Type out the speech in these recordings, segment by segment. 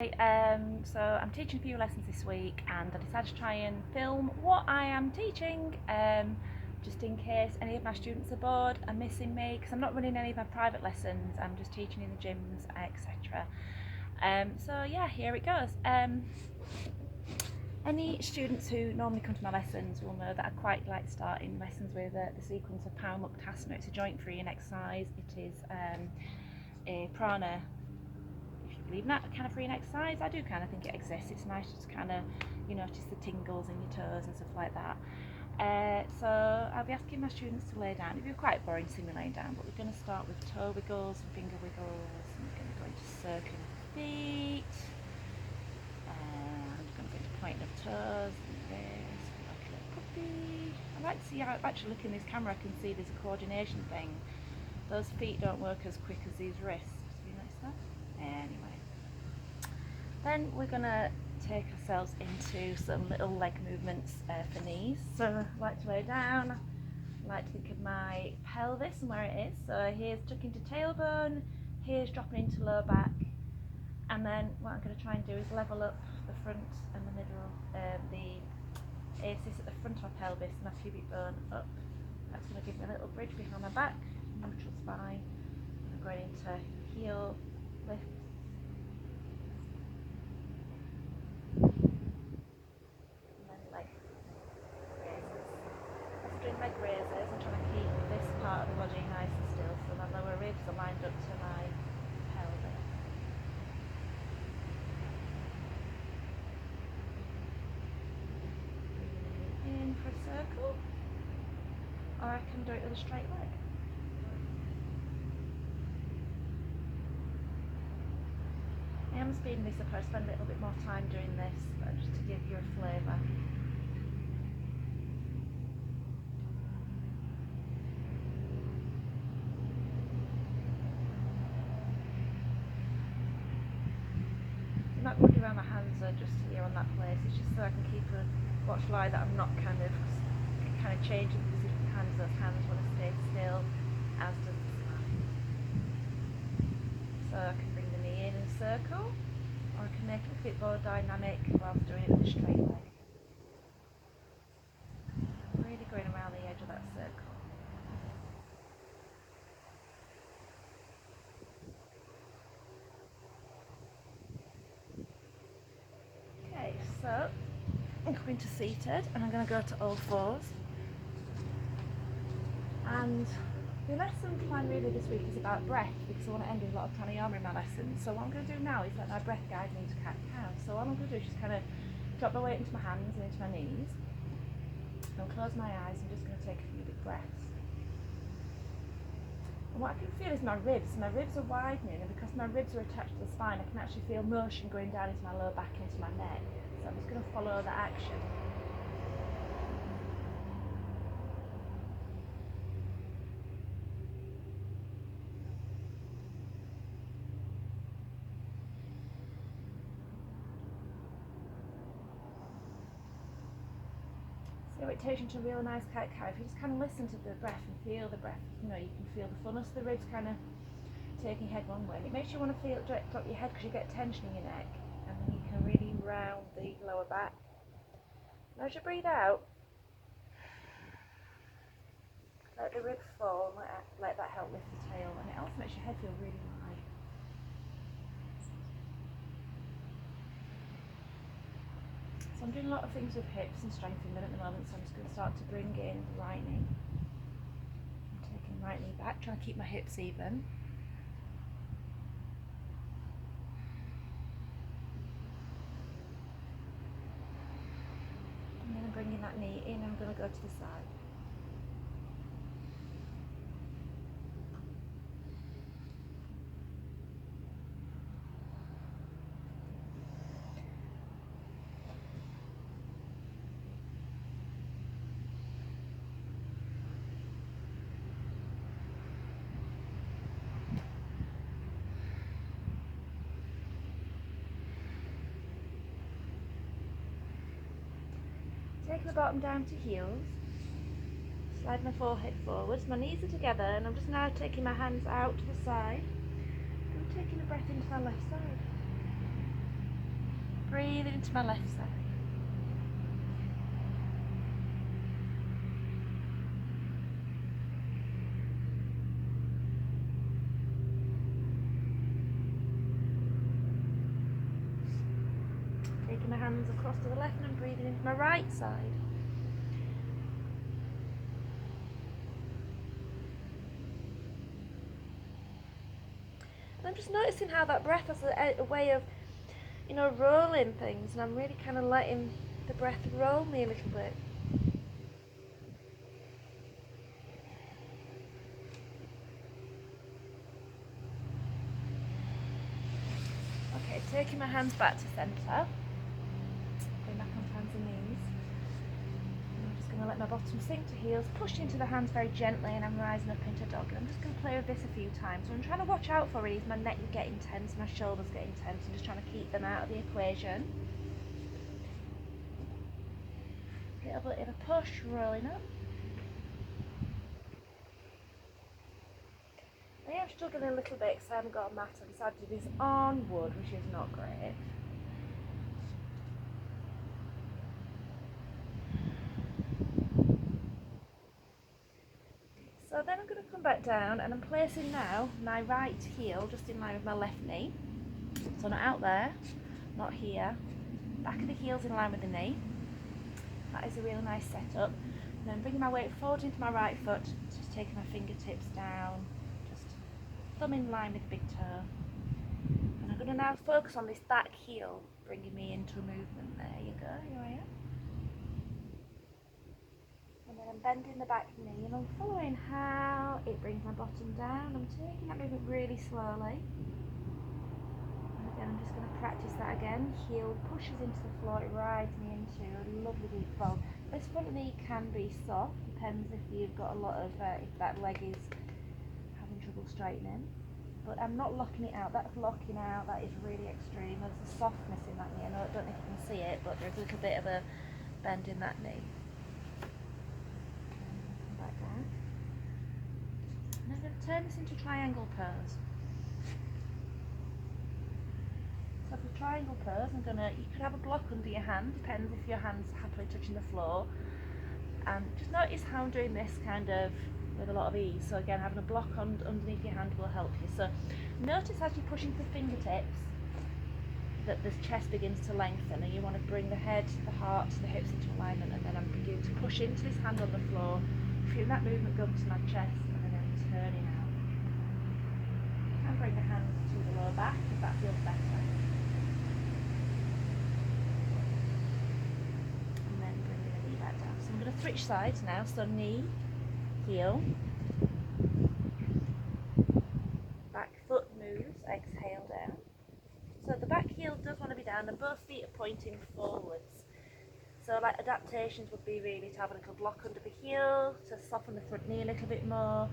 So I'm teaching a few lessons this week and I decided to try and film what I am teaching, just in case any of my students are bored and missing me, because I'm not running any of my private lessons, I'm just teaching in the gyms, etc. So yeah, here it goes. Any students who normally come to my lessons will know that I quite like starting lessons with the sequence of Paramuktasana. It's a joint freeing exercise. It is a prana, believe in that kind of freeing exercise. I do kind of think it exists. It's nice to kind of, notice the tingles in your toes and stuff like that. So I'll be asking my students to lay down. It'd be quite boring seeing me laying down, but we're going to start with toe wiggles and finger wiggles. And we're going to go into circling of the feet. And we're going to go into pointing of toes and this, like a little puppy. I like to see how, actually looking at this camera, I can see there's a coordination thing. Those feet don't work as quick as these wrists. Have you noticed that? Anyway. Then we're going to take ourselves into some little leg movements for knees. So I like to lay down, I like to think of my pelvis and where it is. So here's tucking to tailbone, here's dropping into lower back, and then what I'm going to try and do is level up the front and the middle, the aces at the front of my pelvis, my pubic bone up. That's going to give me a little bridge behind my back, neutral spine, and I'm going into heel lift. Leg raises. I'm trying to keep this part of the body nice and still, so my lower ribs are lined up to my pelvis. In for a circle, or I can do it with a straight leg. I am speeding this up. I spend a little bit more time doing this, just to give you a flavour. I'm not going to do where my hands are just here on that place. It's just so I can keep a watch lie that I'm not kind of changing the position of the hands. Those hands want to stay still, as does the spine. So I can bring the knee in a circle, or I can make it a bit more dynamic whilst doing it with a straight leg. I'm really going around the edge of that circle. Okay, so I'm going to seated and I'm going to go to all fours. And the lesson plan really this week is about breath, because I want to end with a lot of pranayama in my lessons. So what I'm going to do now is let my breath guide me into cat-cow. So what I'm going to do is just kind of drop my weight into my hands and into my knees. And close my eyes. I'm just going to take a few big breaths. And what I can feel is my ribs. My ribs are widening, and because my ribs are attached to the spine, I can actually feel motion going down into my lower back and into my neck. So I'm just going to follow that action. So it takes you to a real nice cat-cow. If you just kind of listen to the breath and feel the breath, you can feel the fullness of the ribs kind of taking your head one way. And it makes you want to feel drop your head because you get tension in your neck, and then you can really round the lower back. And as you breathe out, let the ribs fall, and let that help lift the tail, and it also makes your head feel really light. So I'm doing a lot of things with hips and strengthening them at the moment, so I'm just going to start to bring in the right knee. I'm taking the right knee back, trying to keep my hips even. And then I'm bringing that knee in, I'm going to go to the side. Taking the bottom down to heels, slide my forehead forwards, my knees are together, and I'm just now taking my hands out to the side. I'm taking a breath into my left side. breathing into my left side. Taking my hands across to the left and breathing into my right side. And I'm just noticing how that breath has a way of, rolling things, and I'm really kind of letting the breath roll me a little bit. Okay, taking my hands back to centre, going back onto hands and knees. And I'm just going to let my bottom sink to heels, push into the hands very gently, and I'm rising up into dog. And I'm just going to play with this a few times. What I'm trying to watch out for is my neck getting tense, my shoulders getting tense. I'm just trying to keep them out of the equation. A little bit of a push, rolling up. I am struggling a little bit because I haven't got a mat. I decided to do this on wood, which is not great. So then I'm going to come back down, and I'm placing now my right heel just in line with my left knee. So not out there, not here. Back of the heel's in line with the knee. That is a really nice setup. And then bringing my weight forward into my right foot, just taking my fingertips down, just thumb in line with the big toe. And I'm going to now focus on this back heel, bringing me into a movement. There you go, here I am. And then I'm bending the back knee, and I'm following how it brings my bottom down. I'm taking that movement really slowly. And again, I'm just going to practice that again. Heel pushes into the floor, it rides me into a lovely deep fold. This front knee can be soft, depends if you've got a lot of, if that leg is having trouble straightening. But I'm not locking it out, that's locking out, that is really extreme. There's a softness in that knee. I don't know if you can see it, but there's a little bit of a bend in that knee. Come back down. And I'm going to turn this into triangle pose. So for triangle pose, you could have a block under your hand, depends if your hand's happily touching the floor. And just notice how I'm doing this kind of with a lot of ease. So again, having a block underneath your hand will help you. So notice as you push into the fingertips that the chest begins to lengthen, and you want to bring the head, the heart, the hips into alignment, and then I'm beginning to push into this hand on the floor, feeling that movement go to my chest, and then I'm turning out. And bring the hand to the lower back if that feels better. I'm going to switch sides now, so knee, heel, back foot moves, exhale down. So the back heel does want to be down and both feet are pointing forwards. So like adaptations would be really to have a little block under the heel, to soften the front knee a little bit more.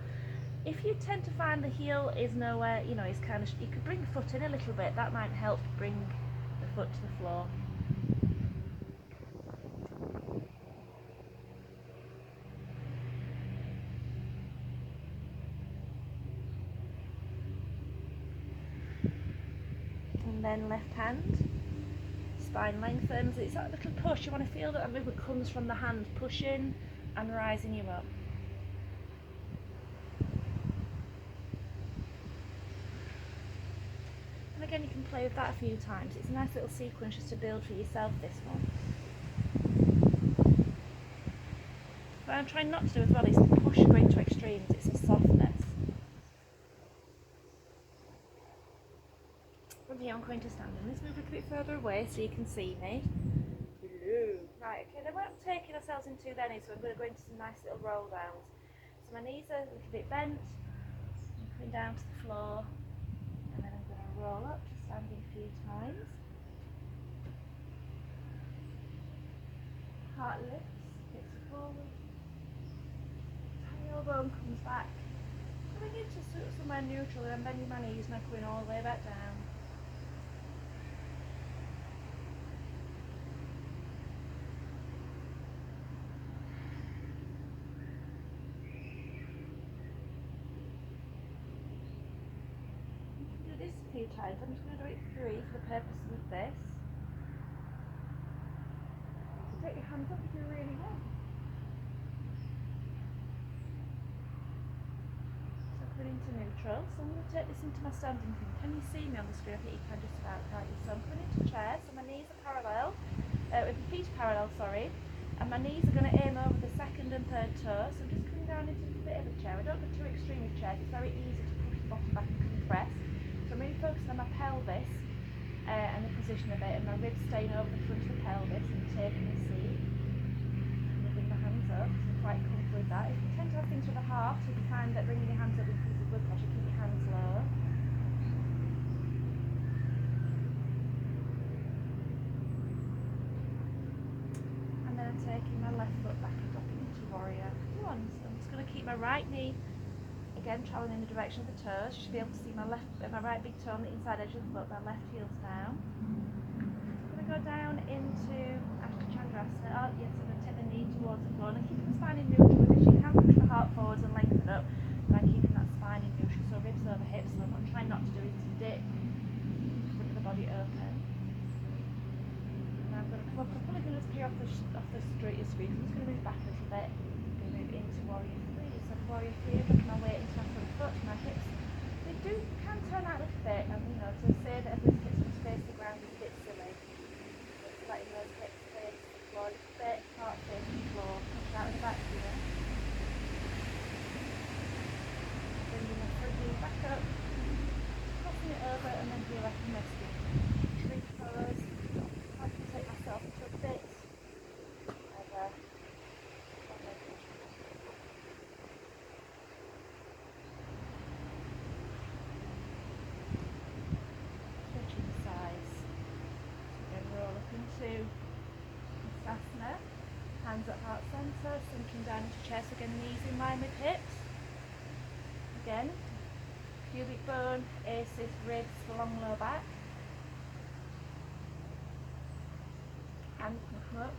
If you tend to find the heel is nowhere, it's kind of, you could bring the foot in a little bit, that might help bring the foot to the floor. And then left hand, spine lengthens. It's that little push. You want to feel that movement comes from the hand pushing and rising you up. And again, you can play with that a few times. It's a nice little sequence just to build for yourself, this one. What I'm trying not to do as well is to push and going to extremes. It's a softness. From here I'm going to stand, and let's move a little bit further away so you can see me. Right, okay, then what I'm taking ourselves into then is we're going to go into some nice little roll downs. So my knees are a little bit bent, I'm coming down to the floor, and then I'm going to roll up, just standing a few times. Heart lifts, hips are forward, tailbone comes back, coming into somewhere neutral, and I'm bending my knees and I'm coming all the way back down. Few times. I'm just going to do it 3 for the purposes of this. hands up if you really want. So put it into neutral. So I'm going to take this into my standing thing. Can you see me on the screen? I think you can just about, can't you? So I'm coming into chair, so my knees are parallel, with the feet parallel, sorry, and my knees are going to aim over the second and third toe. So I'm just coming down into a bit of a chair. I don't go too extreme with chairs, it's very easy to push the bottom back and compress. So I'm really focusing on my pelvis and the position of it, and my ribs staying over the front of the pelvis and taking a seat. Moving my hands up, so I'm quite comfortable with that. If you tend to have things with the heart, so if you find that bringing your hands up increases blood pressure, keep your hands low. And then I'm taking my left foot back and dropping into warrior one. So I'm just going to keep my right knee again travelling in the direction of the toes. You should be able to see my right big toe on the inside edge of the foot, my left heel's down. I'm going to go down into Ashtanga. Oh yes, I'm going to take the knee towards the floor and keeping the spine in neutral with this. You can push the heart forwards and lengthen up, but I'm keeping that spine in neutral, so ribs over hips. So what I'm trying not to do is to dip front of the body open. Now I'm going to come up, I'm probably going to appear off the straight screen. I'm just going to move back a little bit. I'm going to move into warrior three. So warrior three, dropping my weight into my front foot, my hips. They can turn out a little bit, and you know, to say that everybody's hips must face the ground is a bit silly. It's letting those hips face the floor a little bit, heart face the floor, push out in the back here. Bringing my front knee back up, crossing it over, and then here I can rest it. Three toes. I can take myself to a bit. Stretching the sides. So then roll up into fascia. Hands at heart centre, sinking down into chest. Again, knees in line with hips. Again, pubic bone, aces, ribs, long lower back. Hands can come up.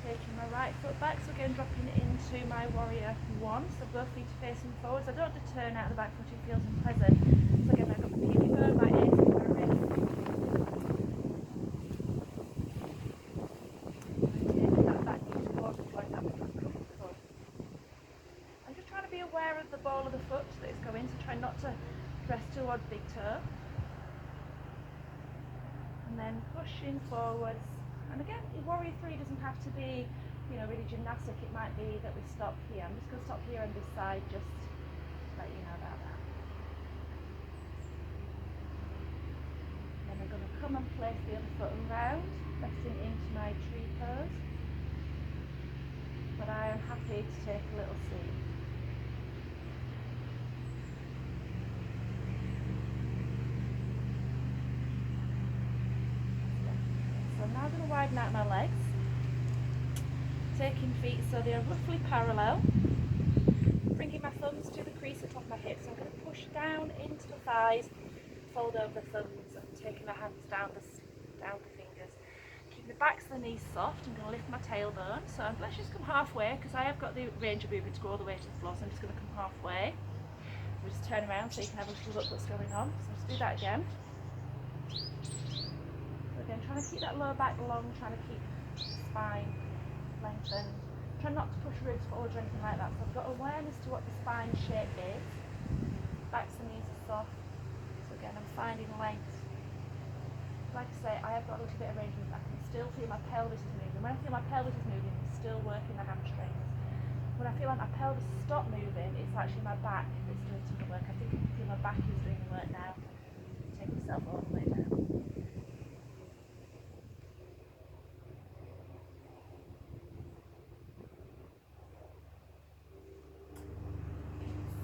Taking my right foot back, so again dropping into my warrior one. So both feet are facing forwards. I don't want to turn out the back foot, it feels unpleasant. So again, I've got the pubic bone, my aces, my ribs. Taking that back knee towards the floor, that becomes comfortable. I'm just trying to be aware of the ball of the foot that it's going, so try not to press towards big toe. And then pushing forwards. And again, warrior three doesn't have to be, you know, really gymnastic. It might be that we stop here. I'm just going to stop here on this side, just to let you know about that. Then I'm going to come and place the other foot around, resting into my tree pose. But I am happy to take a little seat. So I'm now going to widen out my legs, taking feet so they are roughly parallel, bringing my thumbs to the crease at the top of my hips. So I'm going to push down into the thighs, fold over the thumbs, and taking my hands down the fingers. Keep the backs of the knees soft. I'm going to lift my tailbone. So let's just come halfway, because I have got the range of movement to go all the way to the floor, so I'm just going to come halfway. We'll just turn around so you can have a little look what's going on. So let's do that again. Again, trying to keep that lower back long, trying to keep the spine lengthened. Try not to push ribs forward or anything like that. So I've got awareness to what the spine shape is. Backs and knees are soft. So again, I'm finding length. Like I say, I have got a little bit of range of movement. I can still feel my pelvis is moving. When I feel my pelvis is moving, I'm still working the hamstrings. When I feel like my pelvis stop moving, it's actually my back that's doing some of the work. I think I can feel my back is doing the work now. Take myself all the way down.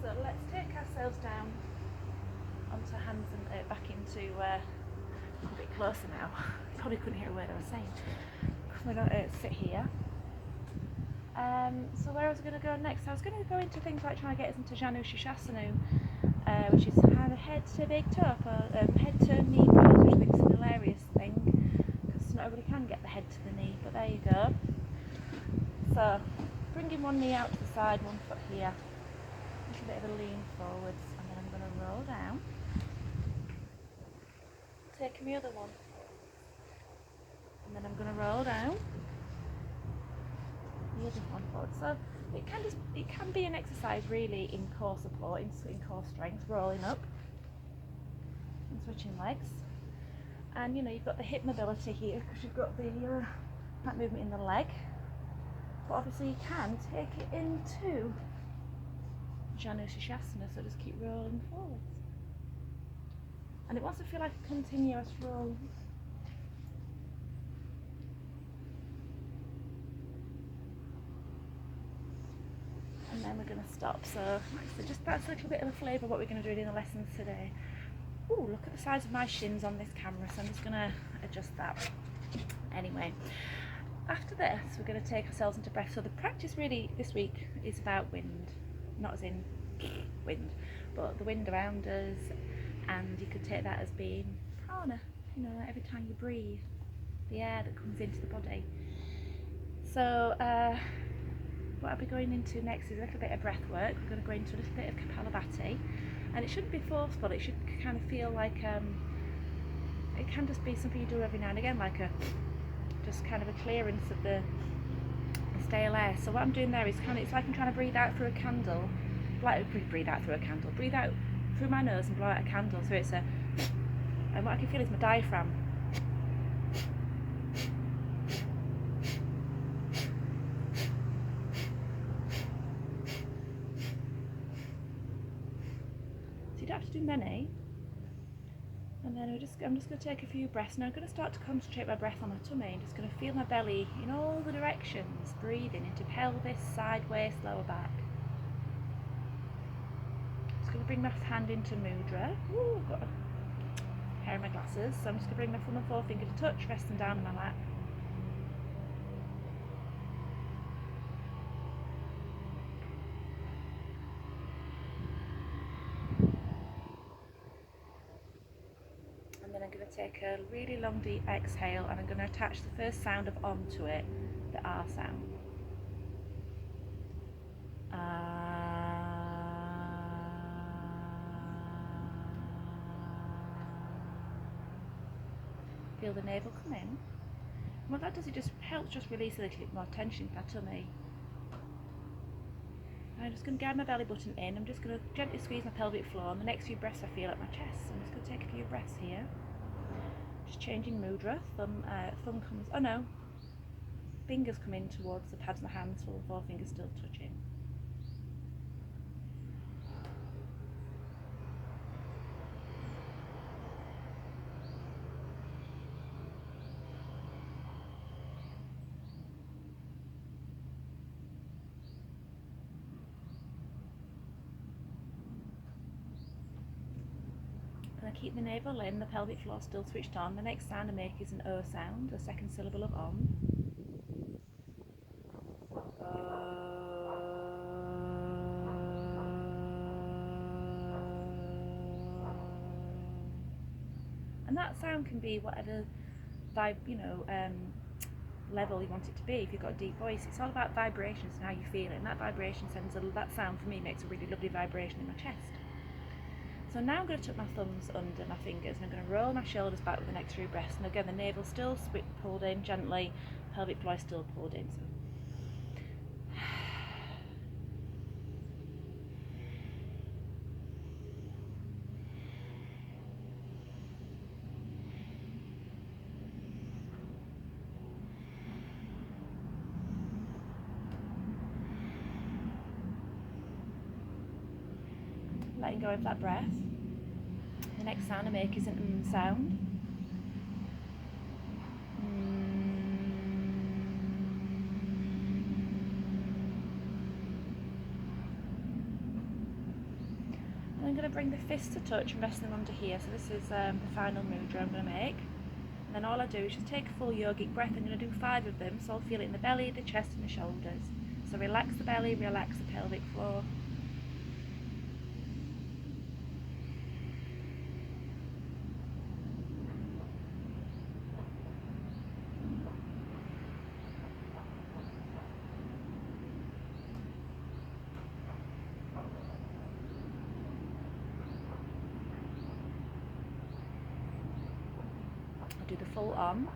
So let's take ourselves down onto hands and back into a bit closer now. You probably couldn't hear a word I was saying. We're going to sit here. So where I was going to go next, I was going to go into things like trying to get us into Janushasana, which is kind of head to big toe, or head to knee pose, which I think is an hilarious thing, because not everybody can get the head to the knee, but there you go. So bringing one knee out to the side, one foot here. A bit of a lean forwards, and then I'm going to roll down, taking the other one, and And then I'm going to roll down the other one forward. So it can be an exercise really in core support, in core strength, rolling up and switching legs. And you've got the hip mobility here because you've got the that movement in the leg. But obviously you can take it into Yoga Sheffield, so just keep rolling forwards. And it wants to feel like a continuous roll. And then we're going to stop. So just that's a little bit of a flavour of what we're going to do in the lessons today. Ooh, look at the size of my shins on this camera, so I'm just going to adjust that. Anyway, after this we're going to take ourselves into breath. So the practice really this week is about wind, not as in wind, but the wind around us, and you could take that as being prana, every time you breathe, the air that comes into the body. So what I'll be going into next is a little bit of breath work. We're going to go into a little bit of Kapalabhati, and it shouldn't be forceful, it should kind of feel like it can just be something you do every now and again, like just kind of a clearance of the stale air. So what I'm doing there is it's like I'm trying to breathe out through a candle, breathe out through my nose and blow out a candle. So it's and what I can feel is my diaphragm. So you don't have to do many. And then I'm just going to take a few breaths. Now I'm going to start to concentrate my breath on my tummy. I'm just going to feel my belly in all the directions, breathing into pelvis, side waist, lower back. Just going to bring my hand into mudra. Ooh, I've got a pair of my glasses. So I'm just going to bring my thumb and forefinger to touch, resting down on my lap. I'm going to take a really long deep exhale, and I'm going to attach the first sound of Om to it, the R sound. Feel the navel come in. What that does, it just helps release a little bit more tension in my tummy. I'm just going to guide my belly button in. I'm just going to gently squeeze my pelvic floor, and the next few breaths I feel at my chest. So I'm just going to take a few breaths here. Just changing mudra. Thumb comes, fingers come in towards the pads of my hands, while the forefingers still touching. And I keep the navel in, the pelvic floor still switched on. The next sound I make is an O sound, the second syllable of Om. And that sound can be whatever level you want it to be. If you've got a deep voice, it's all about vibrations and how you feel it. And that vibration that sound for me makes a really lovely vibration in my chest. So now I'm going to tuck my thumbs under my fingers, and I'm going to roll my shoulders back with the next few breaths. And again, the navel still pulled in gently, pelvic floor still pulled in. So letting go of that breath. The next sound I make is an sound. And I'm going to bring the fists to touch and rest them under here. So this is the final mudra I'm going to make. And then all I do is just take a full yogic breath. I'm going to do 5 of them, so I'll feel it in the belly, the chest and the shoulders. So relax the belly, relax the pelvic floor. Do the full Om.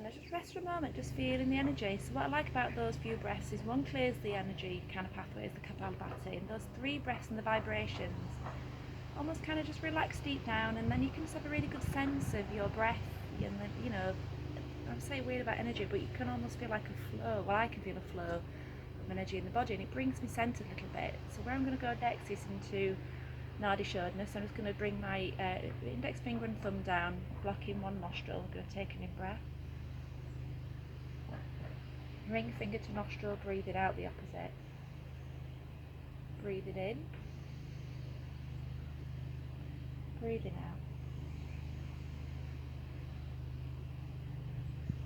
I just rest for a moment, just feeling the energy. So what I like about those few breaths is one clears the energy kind of pathways, the Kapalabhati, and those 3 breaths and the vibrations almost kind of just relax deep down, and then you can just have a really good sense of your breath. And then, you know, I'm saying weird about energy, but you can almost feel like a flow. Well, I can feel a flow of energy in the body, and it brings me centered a little bit. So where I'm going to go next is into Nadi Shodhana. So I'm just going to bring my index finger and thumb down, blocking one nostril. I'm going to take an in breath. Ring finger to nostril, breathing out the opposite. Breathing in. Breathing out.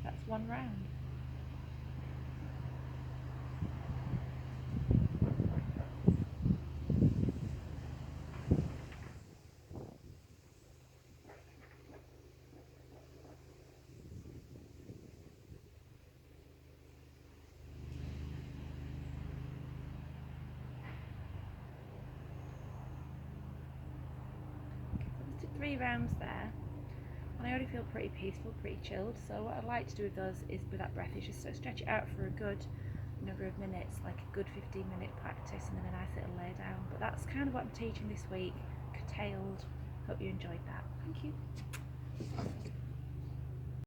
That's one round. So 3 rounds there. And I already feel pretty peaceful, pretty chilled. So what I'd like to do with those is, with that breath, is just sort of stretch it out for a good number of minutes, like a good 15-minute practice, and then a nice little lay down. But that's kind of what I'm teaching this week, curtailed. Hope you enjoyed that. Thank you.